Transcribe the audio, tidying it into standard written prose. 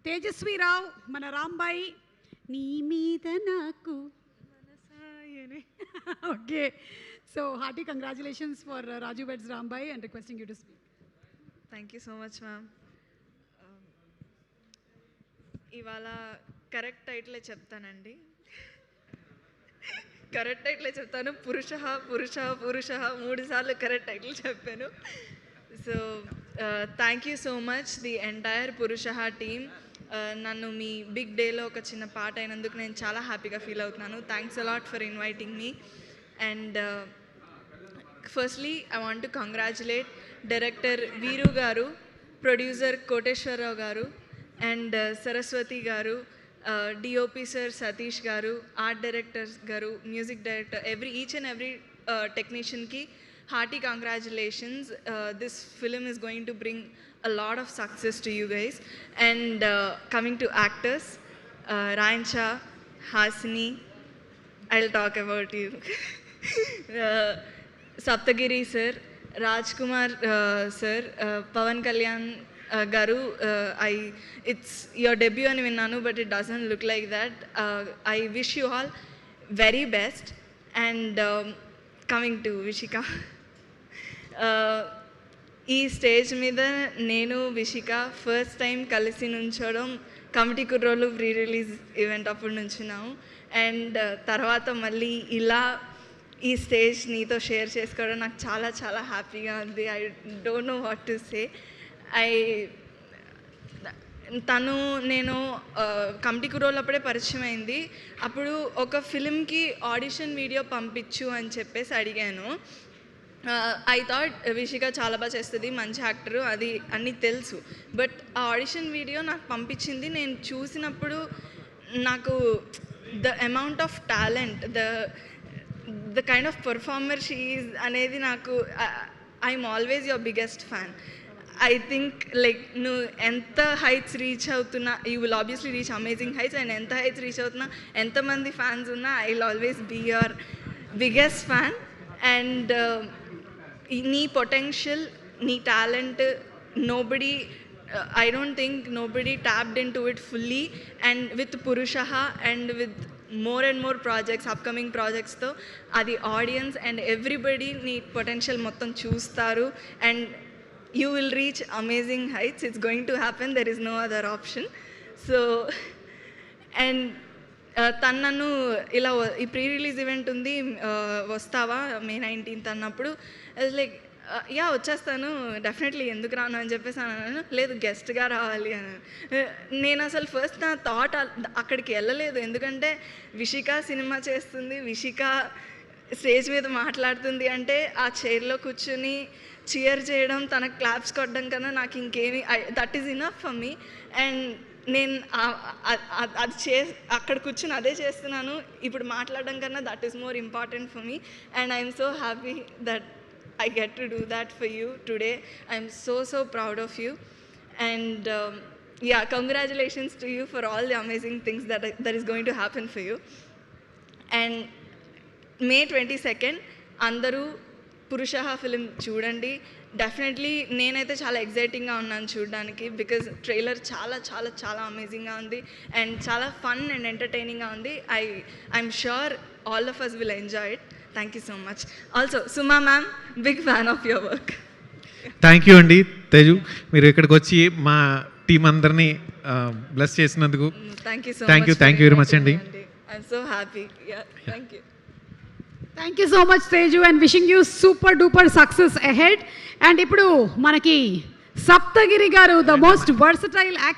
తేజస్వీరావు మన రాంబాయి నీ మీద నాకు మనసాయనే. Okay, so hearty congratulations for Raju weds Rambai and requesting you to speak. Thank you so much ma'am. ఇవాళ కరెక్ట్ టైటిలే చెప్తానండి. కరెక్ట్ టైటిలే చెప్తాను. పురుష పురుష పురుష 3 సార్లు కరెక్ట్ టైటిల్ చెప్పాను. So thank you so much the entire Purusha team. నన్ను మీ బిగ్ డేలో ఒక చిన్న పార్ట్ అయినందుకు నేను చాలా హ్యాపీగా ఫీల్ అవుతున్నాను. Thanks a lot for inviting me. And firstly I want to congratulate director వీరు గారు, ప్రొడ్యూసర్ కోటేశ్వరరావు గారు అండ్ సరస్వతి గారు, DOP sir Satish garu, art director garu, music director, each and every టెక్నీషియన్కి hearty congratulations. This film is going to bring a lot of success to you guys. And coming to actors, Ryan Shah, Hasini, I'll talk about you. Saptagiri sir, Rajkumar sir, Pawan Kalyan garu, it's your debut ani vinnanu, but it doesn't look like that. I wish you all very best. And coming to Vishika, ఈ stage మీద నేను Vishika first time కలిసి నుంచోవడం committee కుర్రోలు pre release event అప్పుడు నుంచున్నాము. And తర్వాత మళ్ళీ ఇలా ఈ stage నీతో షేర్ చేసుకోవడం నాకు చాలా చాలా హ్యాపీగా ఉంది. I don't know what to say. నేను కమిటీ కుర్రోలు అప్పుడే పరిచయం అయింది. అప్పుడు ఒక ఫిలింకి ఆడిషన్ వీడియో పంపించు అని చెప్పేసి అడిగాను. ఐ థాట్ విషిక చాలా బాగా చేస్తుంది, మంచి యాక్టరు, అది అన్నీ తెలుసు. బట్ ఆ ఆడిషన్ వీడియో నాకు పంపించింది. నేను చూసినప్పుడు నాకు the amount of talent, the kind of performer she is అనేది నాకు I'm always your biggest fan. I think like నువ్వు ఎంత హైట్స్ రీచ్ అవుతున్నా, you will obviously reach amazing heights. And ఎంత హైట్స్ రీచ్ అవుతున్నా, ఎంతమంది ఫ్యాన్స్ ఉన్నా, I will always be your biggest fan. And నీ పొటెన్షియల్, నీ talent, nobody, I don't think nobody tapped into it fully. And with Purushaha and with more and more projects, upcoming projects తో అది audience and everybody నీ potential మొత్తం చూస్తారు. And you will reach amazing heights. It's going to happen. There is no other option. So and తను నన్ను ఇలా ఈ pre release event ఉంది వస్తావా May 19th అన్నప్పుడు లైక్ యా వచ్చేస్తాను డెఫినెట్లీ, ఎందుకు రాను అని చెప్పేసి అన్నాను. లేదు గెస్ట్గా రావాలి అని. నేను అసలు ఫస్ట్ నా థాట్ అక్కడికి వెళ్ళలేదు. ఎందుకంటే విషిక సినిమా చేస్తుంది, విషిక స్టేజ్ మీద మాట్లాడుతుంది అంటే ఆ చైర్లో కూర్చుని చీర్ చేయడం, తనకు క్లాప్స్ కొట్టడం కన్నా నాకు ఇంకేమి, that is enough for me. And నేను అది అక్కడ కూర్చుని అదే చేస్తున్నాను. ఇప్పుడు మాట్లాడడం కన్నా that is more important for me. And I'm so happy that I get to do that for you today. I'm so proud of you. And yeah, congratulations to you for all the amazing things that is going to happen for you. And May 22nd అందరూ పురుషహ film చూడండి. Definitely నేనైతే చాలా ఎగ్జైటింగ్గా ఉన్నాను చూడడానికి, because trailer చాలా చాలా చాలా అమేజింగ్గా ఉంది అండ్ చాలా ఫన్ అండ్ ఎంటర్టైనింగ్గా ఉంది. I'm sure all of us will enjoy it. Thank you so much. Also, Suma ma'am, big fan of your work. Thank you అండి తేజు, మీరు ఇక్కడికి వచ్చి మా టీం అందరినీ బ్లెస్ చేసినందుకు థ్యాంక్ యూ వెరీ మచ్ అండి. I'm so happy. Yeah, thank you. Thank you so much Teju and wishing you super duper success ahead. And ఇప్పుడు మనకి సప్తగిరి గారు, ద మోస్ట్ వర్సటైల్ యాక్టర్.